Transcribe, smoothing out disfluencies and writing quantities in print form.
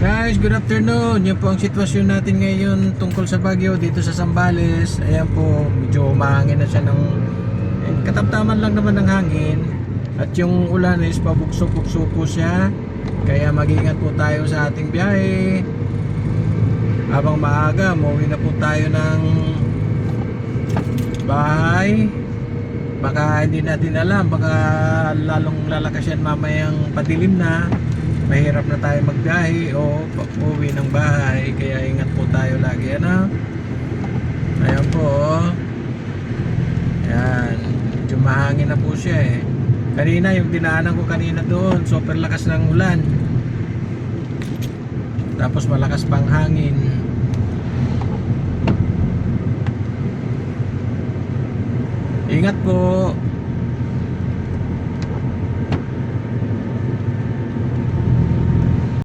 Guys, good afternoon. Yan po ang sitwasyon natin ngayon tungkol sa bagyo dito sa Zambales. Ayan po, medyo mahangin na siya ng katamtaman lang naman ng hangin. At yung ulan is pabukso-bukso po siya. Kaya mag-ingat po tayo sa ating biyahe. Habang maaga, mauwi na po tayo ng bahay. Baka hindi natin alam, baka lalong lalakas yan mamayang padilim na. Mahirap na tayo magbiyahe o pag-uwi ng bahay, kaya ingat po tayo lagi, ano? Ayan po, oh. Ayan, medyo mahangin na po siya eh. Kanina, yung dinaanan ko kanina doon, super lakas ng ulan. Tapos malakas pang hangin. Ingat po.